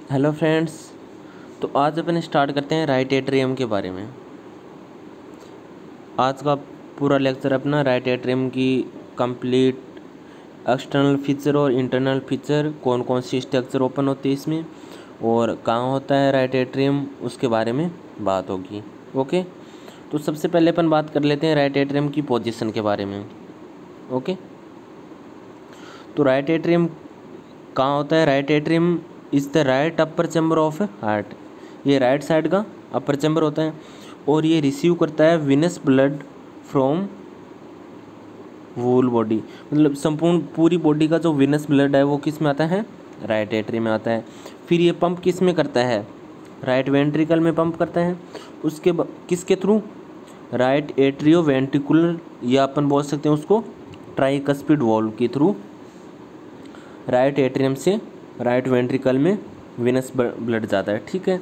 Hello friends. तो आज अपन start करते हैं राइट एट्रियम के बारे में। आज का पूरा लेक्चर अपना राइट एट्रियम की कंप्लीट एक्सटर्नल फीचर और इंटरनल फीचर, कौन कौन सी स्ट्रक्चर ओपन होती है इसमें और कहाँ होता है राइट एट्रियम, उसके बारे में बात होगी। ओके, तो सबसे पहले अपन बात कर लेते हैं राइट एट्रियम की पोजीशन के बारे में। ओके, तो राइट एट्रियम कहाँ होता है? Right atrium is the right upper chamber of heart. ये राइट साइड का अपर चैम्बर होता है और ये रिसीव करता है Venus blood from wool body. मतलब संपूर्ण पूरी बॉडी का जो विनस ब्लड है वो किस में आता है? राइट एट्रियम में आता है। फिर ये पंप किस में करता है? राइट वेंट्रिकल में पंप करता है। उसके किसके थ्रू? राइट एट्रियो वेंट्रिकुलर, या अपन बोल सकते हैं उसको ट्राइकस्पिड वॉल्व के थ्रू राइट एट्रियम से राइट वेंट्रिकल में विनस ब्लड जाता है। ठीक है,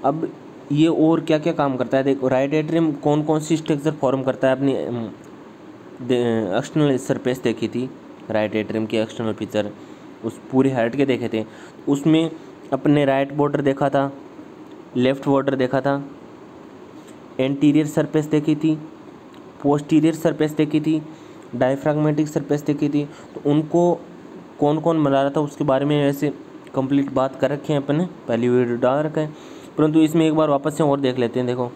अब ये और क्या क्या काम करता है देखो। राइट एट्रियम कौन कौन सी स्ट्रक्चर फॉर्म करता है? अपनी एक्सटर्नल सरफेस देखी थी राइट एट्रियम की, एक्सटर्नल फीचर उस पूरे हार्ट के देखे थे। उसमें अपने राइट बॉर्डर देखा था, लेफ्ट बॉर्डर देखा था, एंटीरियर सरफेस देखी थी, पोस्टीरियर सरफेस देखी थी, डायफ्राग्मेटिक सरफेस देखी थी। तो उनको कौन कौन बना रहा था उसके बारे में ऐसे कंप्लीट बात कर रखे हैं अपन ने, पहली वीडियो डाल रखा है। परंतु इसमें एक बार वापस से और देख लेते हैं। देखो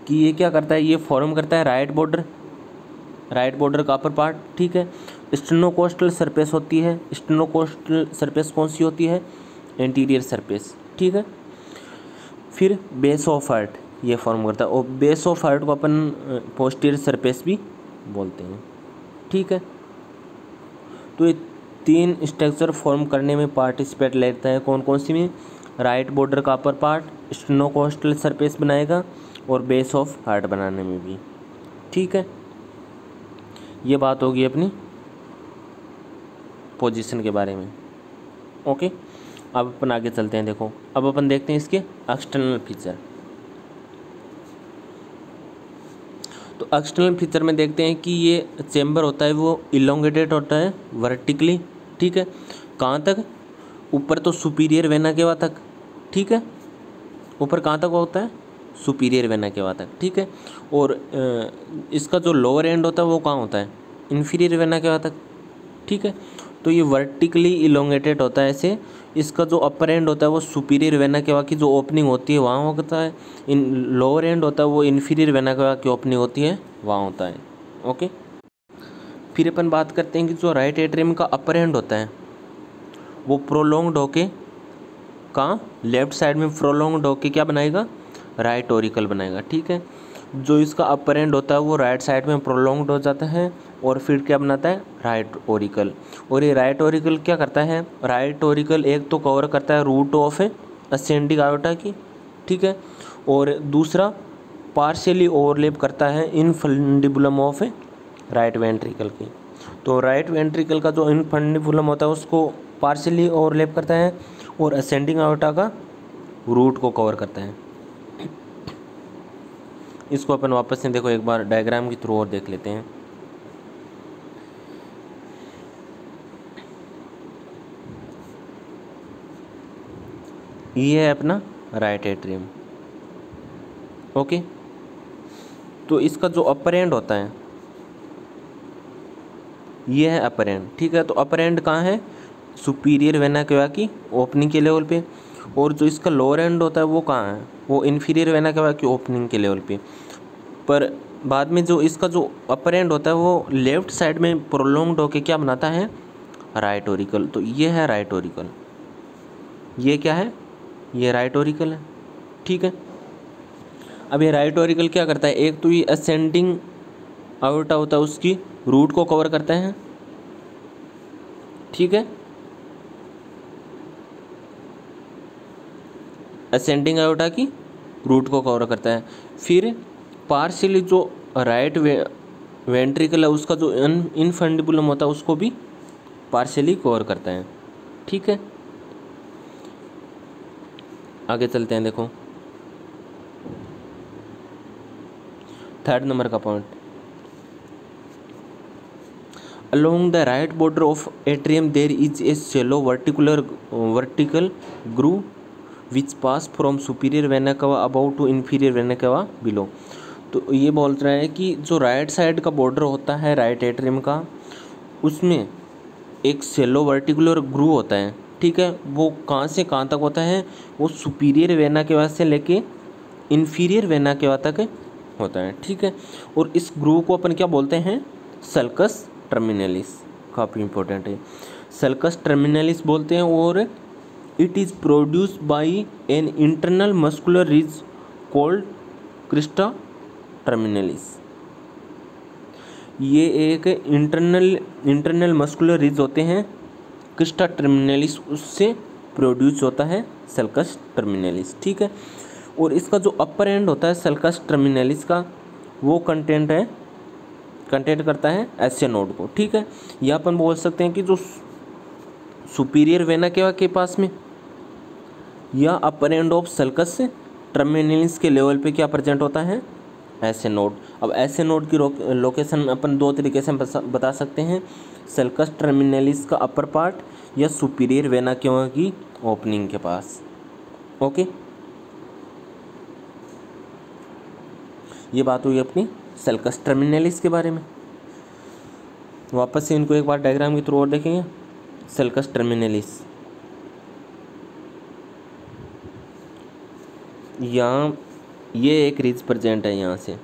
कि ये क्या करता है, ये फॉर्म करता है राइट बॉर्डर का अपर पार्ट। ठीक है, स्टेनोकोस्टल सरफेस होती है। स्टेनोकोस्टल सरफेस कौन सी होती है? Anterior surface. ठीक है, फिर बेस ऑफ हार्ट ये फॉर्म करता है और बेस ऑफ हार्ट को अपन पोस्टीरियर सरफेस भी बोलते हैं। ठीक है, तो ये तीन स्ट्रक्चर फॉर्म करने में पार्टिसिपेट लेता है। कौन कौन सी में? राइट बॉर्डर का अपर पार्ट स्टेनोकोस्टल सरफेस बनाएगा और बेस ऑफ हार्ट बनाने में भी। ठीक है, ये बात होगी अपनी पोजीशन के बारे में। ओके, अब अपन आगे चलते हैं। देखो अब अपन देखते हैं इसके एक्सटर्नल फीचर। तो एक्सटर्नल फीचर में देखते हैं कि ये चेम्बर होता है वो इलोंगेटेड होता है वर्टिकली। ठीक है, कहाँ तक? ऊपर तो सुपीरियर वेना केवा तक। ठीक है, ऊपर कहाँ तक होता है? सुपीरियर वेना केवा तक। ठीक है, और इसका जो लोअर एंड होता है वो कहाँ होता है? इन्फीरियर वेना केवा तक। ठीक है, तो ये वर्टिकली इलोंगेटेड होता है ऐसे। इसका जो अपर एंड होता है वो सुपीरियर वेना केवा की जो ओपनिंग होती है वहाँ होता है। इन लोअर एंड होता है वो इन्फीरियर वेना केवा की ओपनिंग होती है वहाँ होता है। ओके, फिर अपन बात करते हैं कि जो राइट एट्रियम का अपर एंड होता है वो प्रोलॉन्ग्ड होके कहाँ? लेफ्ट साइड में प्रोलॉन्ग्ड होके क्या बनाएगा? राइट ऑरिकल बनाएगा। ठीक है, जो इसका अपर एंड होता है वो राइट साइड में प्रोलॉन्ग्ड हो जाता है और फिर क्या बनाता है? Right auricle. और ये राइट ऑरिकल क्या करता है? राइट ऑरिकल एक तो कवर करता है रूट ऑफ असेंडिंग आयोटा की। ठीक है, और दूसरा पार्शियली ओवरलैप करता है इनफंडिबुलम ऑफ राइट वेंट्रिकल की। तो राइट वेंट्रिकल का जो इनफंडिबुलम होता है उसको पार्शियली ओवरलैप करता है और असेंडिंग आयोटा का रूट को कवर करता है। इसको अपन वापस से देखो एक बार डायग्राम के थ्रू और देख लेते हैं। ये है अपना राइट एट्रियम। ओके, तो इसका जो अपर एंड होता है ये है अपर एंड। ठीक है, तो अपर एंड कहाँ है? सुपीरियर वेना केवा की ओपनिंग के लेवल पे। और जो इसका लोअर एंड होता है वो कहाँ है? वो इन्फीरियर वेना केवा की ओपनिंग के लेवल पे। पर बाद में जो इसका जो अपर एंड होता है वो लेफ्ट साइड में प्रोलॉन्ग्ड होके क्या बनाता है? Right auricle. तो ये है राइट ऑरिकल। ये क्या है? ये राइट ऑरिकल है। ठीक है, अब ये राइट ऑरिकल क्या करता है? एक तो ये असेंडिंग आयोटा होता है उसकी रूट को कवर करता है। ठीक है, असेंडिंग आयोटा की रूट को कवर करता है। फिर पार्शियली जो राइट वेंट्रिकल है उसका जो इनफंडिबुलम होता है उसको भी पार्शियली कवर करता है। ठीक है, आगे चलते हैं। देखो थर्ड नंबर का point, Along the right border of atrium there is a shallow vertical groove which pass from superior vena cava above to inferior vena cava below। तो ये बोल रहा है कि जो राइट साइड का बॉर्डर होता है राइट एट्रियम का, उसमें एक सेलो वर्टिकुलर ग्रूव होता है, ठीक है। वो कहाँ से कहाँ तक होता है, वो सुपीरियर वेना के बाद से लेके इन्फीरियर वेना के बाद तक होता है, ठीक है। और इस ग्रूव को अपन क्या बोलते हैं, सल्कस टर्मिनलिस, काफ़ी इंपॉर्टेंट है, सल्कस टर्मिनलिस बोलते हैं। और it is produced by an internal muscular ridge called Crysta terminalis. ये एक इंटरनल मस्कुलर रिज होते हैं, क्रिस्टा टर्मिनलिस, उससे प्रोड्यूस होता है सल्कस टर्मिनलिस, ठीक है। और इसका जो अपर एंड होता है सल्कस टर्मिनलिस का, वो कंटेंट करता है एस नोड को, ठीक है। या अपन बोल सकते हैं कि जो सुपीरियर वेना के पास में या अपर एंड ऑफ सल्कस टर्मिनलिस के लेवल पे क्या प्रेजेंट होता है, एस नोड। अब एस नोड की लोकेशन अपन दो तरीके से बता सकते हैं, सल्कस टर्मिनलिस का अपर पार्ट या सुपीरियर वेना की ओपनिंग के पास, ओके। ये बात हुई अपनी सल्कस टर्मिनलिस के बारे में। वापस से इनको एक बार डायग्राम के थ्रू और देखेंगे। सल्कस टर्मिनलिस, यहाँ ये एक रिज प्रेजेंट है यहाँ से,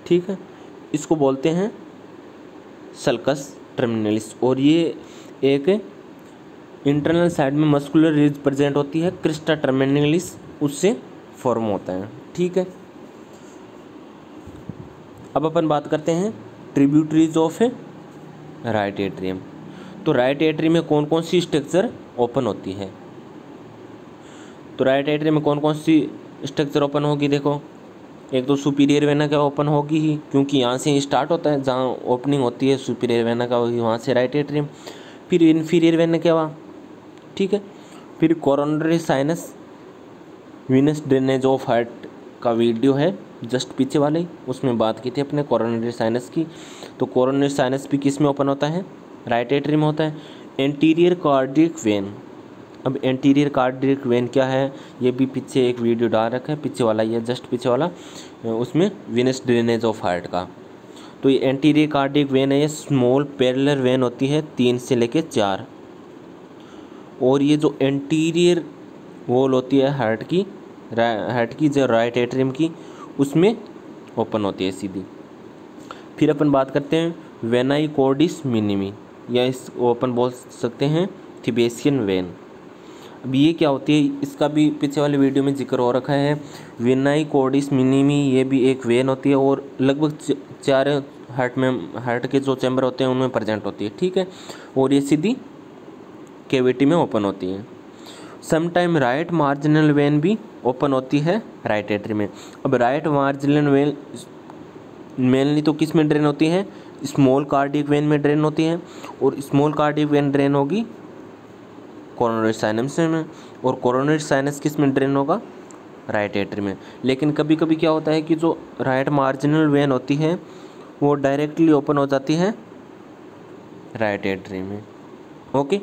ठीक है, इसको बोलते हैं सल्कस टर्मिनलिस। और ये एक इंटरनल साइड में मस्कुलर रिज प्रेजेंट होती है, क्रिस्टा टर्मिनलिस उससे फॉर्म होता है, ठीक है। अब अपन बात करते हैं ट्रिब्यूटरीज ऑफ राइट एट्रियम। तो राइट एट्रियम में कौन कौन सी स्ट्रक्चर ओपन होती है, तो राइट एट्रियम में कौन कौन सी स्ट्रक्चर ओपन होगी, देखो एक तो सुपीरियर वेना का ओपन होगी ही, क्योंकि यहाँ से ही स्टार्ट होता है, जहाँ ओपनिंग होती है सुपीरियर वेना का होगी वहाँ से राइट एट्रियम। फिर इन्फीरियर वेना क्या हुआ, ठीक है। फिर coronary sinus, Venus drainage of heart का वीडियो है जस्ट पीछे वाले, उसमें बात की थी अपने कोरोनरी साइनस की। तो कोरोनरी साइनस भी किस में ओपन होता है, राइट एट्रियम होता है। एंटीरियर कार्डियक वेन, अब एंटीरियर कार्डियक वेन क्या है, ये भी पीछे एक वीडियो डाल रखा है, पीछे वाला ये जस्ट पीछे वाला, उसमें वीनस ड्रेनेज ऑफ हार्ट का। तो ये एंटीरियर कार्डियक वेन है, ये स्मॉल पैरेलल वेन होती है 3 से लेके 4। और ये जो एंटीरियर वॉल होती है हार्ट की जो राइट एट्रियम की, उसमें ओपन होती है सीधी। फिर अपन बात करते हैं वेनाई कॉर्डिस मिनिमी, या इस ओपन बोल सकते हैं थिबेसियन वेन। अब ये क्या होती है, इसका भी पीछे वाले वीडियो में जिक्र हो रखा है। वेनाई कॉर्डिस मिनिमी ये भी एक वेन होती है और लगभग 4 हार्ट के जो चैम्बर होते हैं उनमें प्रेजेंट होती है, ठीक है। और ये सीधी कैविटी में ओपन होती है। समटाइम राइट मार्जिनल वेन भी ओपन होती है राइट एट्रियम में। अब राइट मार्जिनल वेन मेनली तो किस में ड्रेन होती है, स्मॉल कार्डियक वेन में ड्रेन होती है, और स्मॉल कार्डियक वेन ड्रेन होगी कोरोनरी साइनस में, और कोरोनरी साइनस किस में ड्रेन होगा, राइट एट्रियम में। लेकिन कभी कभी क्या होता है कि जो राइट मार्जिनल वेन होती है वो डायरेक्टली ओपन हो जाती है राइट एट्रियम में, ओके।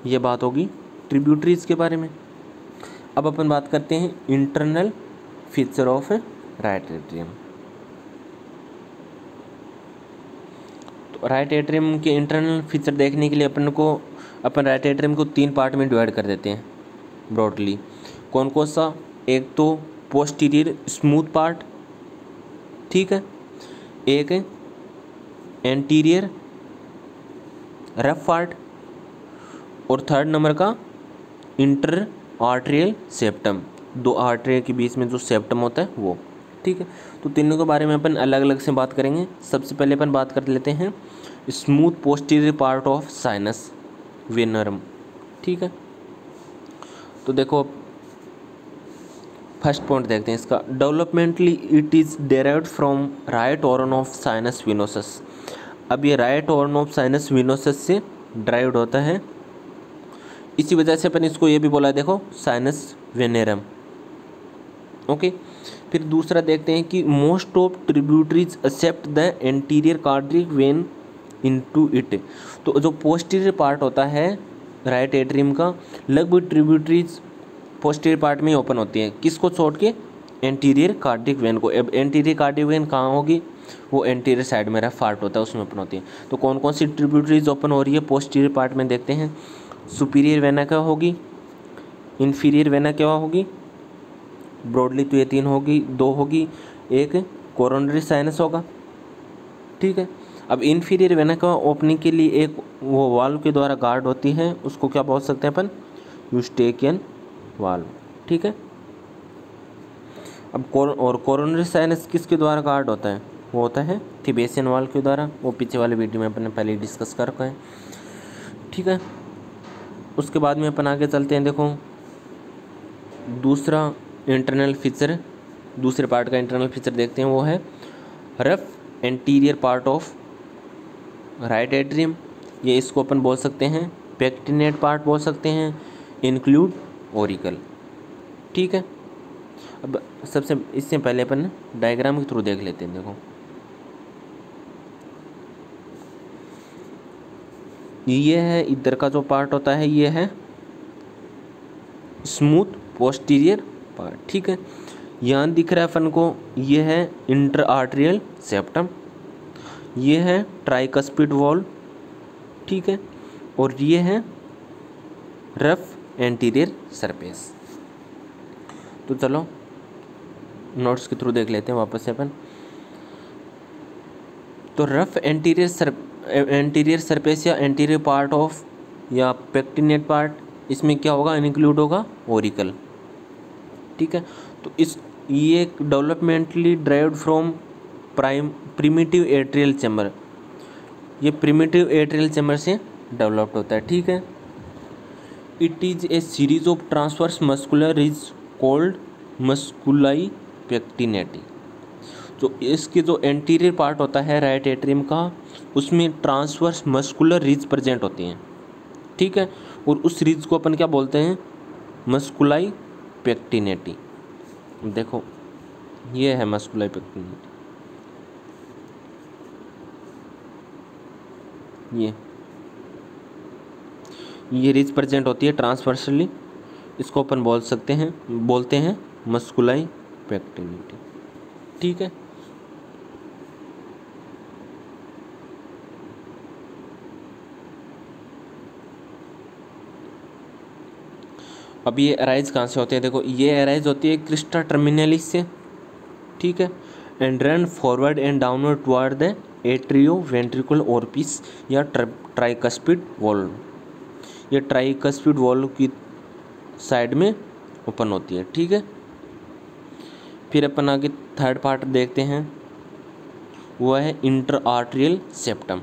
ये बात होगी ट्रिब्यूटरीज के बारे में। अब अपन बात करते हैं internal feature of right atrium. तो राइट एट्रियम के इंटरनल फीचर देखने के लिए अपन राइट एट्रियम को 3 पार्ट में डिवाइड कर देते हैं ब्रॉडली। कौन कौन सा, एक तो पोस्टीरियर स्मूथ पार्ट, ठीक है, एक एंटीरियर रफ पार्ट, और थर्ड नंबर का इंटर आर्टरियल सेप्टम, 2 आर्टरी के बीच में जो सेप्टम होता है वो, ठीक है। तो तीनों के बारे में अपन अलग अलग से बात करेंगे। सबसे पहले अपन बात कर लेते हैं smooth posterior part of sinus venarum, ठीक है। तो देखो फर्स्ट पॉइंट देखते हैं इसका, developmentally it is derived from right horn of sinus venosus. अब ये right horn of sinus venosus से ड्राइव्ड होता है, इसी वजह से अपन इसको ये भी बोला है, देखो साइनस वेनेरम, ओके। फिर दूसरा देखते हैं कि most of tributaries except the anterior cardiac vein into it. तो जो पोस्टीरियर पार्ट होता है राइट एट्रियम का, लगभग ट्रिब्यूटरीज पोस्टीरियर पार्ट में ओपन होती है, किसको छोड़ के? एंटीरियर कार्डियक वेन को। अब एंटीरियर कार्डियक वेन कहाँ होगी? वो एंटीरियर साइड में रहा पार्ट होता है उसमें ओपन होती है। तो कौन कौन सी ट्रिब्यूटरीज ओपन हो रही है पोस्टीरियर पार्ट में देखते हैं। सुपीरियर वेना क्या होगी, इन्फीरियर वेना क्या होगी, ब्रॉडली तो ये 3 होगी, 2 होगी, एक कोरोनरी साइनस होगा, ठीक है। अब इन्फीरियर वेना का ओपनिंग के लिए एक वो वाल्व के द्वारा गार्ड होती है, उसको क्या बोल सकते हैं अपन? यूस्टेकियन वाल्व, ठीक है। अब कोरोनरी साइनस किसके द्वारा गार्ड होता है? वो होता है थिबेसियन वाल्व के द्वारा, वो पीछे वाले वीडियो में अपन ने पहले डिस्कस कर रखा है, ठीक है। उसके बाद में अपन आगे चलते हैं। देखो दूसरा इंटरनल फीचर, दूसरे पार्ट का इंटरनल फीचर देखते हैं, वो है rough anterior part of right atrium. ये इसको अपन बोल सकते हैं पेक्टिनेट पार्ट बोल सकते हैं, इंक्लूड ओरिकल, ठीक है। अब सबसे इससे पहले अपन डायग्राम के थ्रू देख लेते हैं। देखो ये है इधर का जो पार्ट होता है, ये है स्मूथ पोस्टीरियर पार्ट, ठीक है। यहाँ दिख रहा है अपन को, ये है इंटर आर्टरियल सेप्टम, ये है ट्राइकस्पिड वॉल, ठीक है, और ये है रफ एंटीरियर सरफेस। तो चलो नोट्स के थ्रू देख लेते हैं वापस से अपन। तो रफ एंटीरियर सरफेस या एंटीरियर पार्ट ऑफ या पेक्टिनेट पार्ट, इसमें क्या होगा? इंक्लूड होगा ओरिकल, ठीक है। तो ये developmentally derived from primitive atrial chamber, ये प्रिमिटिव एट्रियल चैम्बर से डेवलप्ड होता है, ठीक है। It is a series of transverse muscular ridge called musculi pectinati. तो इसके जो एंटीरियर पार्ट होता है राइट एट्रियम का, उसमें ट्रांसवर्स मस्कुलर रिज प्रेजेंट होती हैं, ठीक है। और उस रिज को अपन क्या बोलते हैं? मस्कुलाई पेक्टिनेटी। देखो ये है मस्कुलाई पेक्टिनेटी, ये रिज प्रेजेंट होती है ट्रांसवर्सली, इसको अपन बोलते हैं मस्कुलाई पेक्टिनेटी, ठीक है। अब ये अराइज कहाँ से होते हैं? देखो ये अराइज होती है क्रिस्टा टर्मिनलिस से, ठीक है, and run forward and downward toward the atrio ventricular orifice या ट्राइकस्पिड वॉल्व। ये ट्राइकस्पिड वॉल्व की साइड में ओपन होती है, ठीक है। फिर अपन आगे थर्ड पार्ट देखते हैं, वह है इंटर आर्टरियल सेप्टम,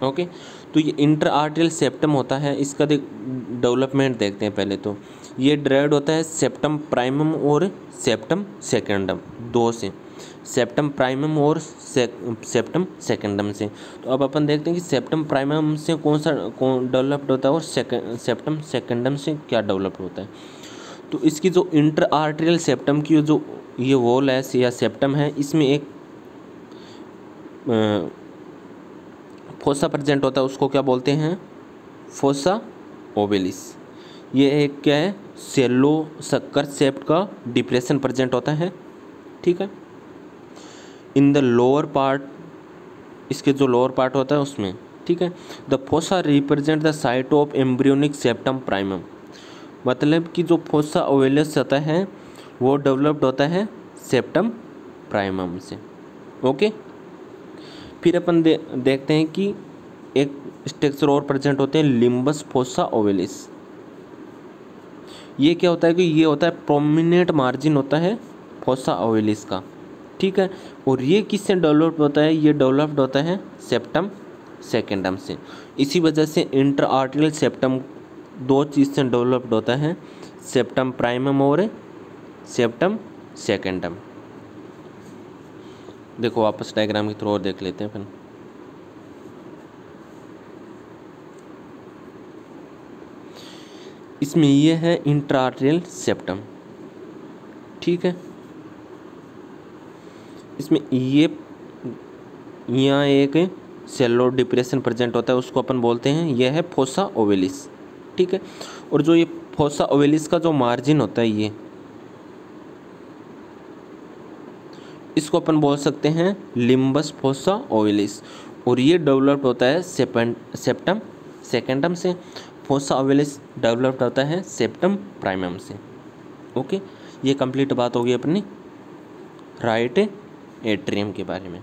ओके। तो ये इंटर आर्टरियल सेप्टम होता है, इसका डेवलपमेंट देखते हैं पहले। तो ये ड्राइव्ड होता है सेप्टम प्राइमम और सेप्टम सेकेंडम, दो से, सेप्टम प्राइमम और सेप्टम सेकेंडम से। तो अब अपन देखते हैं कि सेप्टम प्राइमम से कौन डेवलप्ड होता है और सेप्टम सेकेंडम से क्या डेवलप्ड होता है। तो इसकी जो इंटर आर्टरियल सेप्टम की जो ये वॉल है या सेप्टम है, इसमें एक फोसा प्रेजेंट होता है, उसको क्या बोलते हैं? Fossa ovalis. ये एक क्या है? सेलो सक्कर शेप्ड का डिप्रेशन प्रेजेंट होता है, ठीक है। इन द लोअर पार्ट, इसके जो लोअर पार्ट होता है उसमें, ठीक है। The fossa represent the site of embryonic septum primum, मतलब कि जो फोसा ओवेलिस होता है वो डेवलप्ड होता है सेप्टम प्राइमम से, ओके। फिर अपन देखते हैं कि एक स्ट्रक्चर और प्रेजेंट होते हैं, लिम्बस फोसा ओवेलिस। ये क्या होता है कि ये होता है प्रोमिनेंट मार्जिन होता है फोसा ओवेलिस का, ठीक है। और ये किससे डेवलप्ड होता है? ये डेवलप्ड होता है सेप्टम सेकेंडम से। इसी वजह से इंटर आर्टरियल सेप्टम दो चीज़ से डेवलप्ड होता है, सेप्टम प्राइमम और सेप्टम सेकेंडम। देखो वापस डायग्राम के थ्रू और देख लेते हैं अपन। इसमें ये है इंट्राआर्टरियल सेप्टम, ठीक है। इसमें ये यहाँ एक सेलुलर डिप्रेशन प्रेजेंट होता है, उसको अपन बोलते हैं यह है फोसा ओवेलिस, ठीक है। और जो ये फोसा ओवेलिस का जो मार्जिन होता है ये, इसको अपन बोल सकते हैं लिम्बस फोसा ओवेलिस, और ये डेवलप्ड होता है सेप्टम सेकेंडम से। फोसा ओवेलिस डेवलप्ड होता है सेप्टम प्राइमम से। ओके, ये कंप्लीट बात होगी अपनी राइट एट्रियम के बारे में।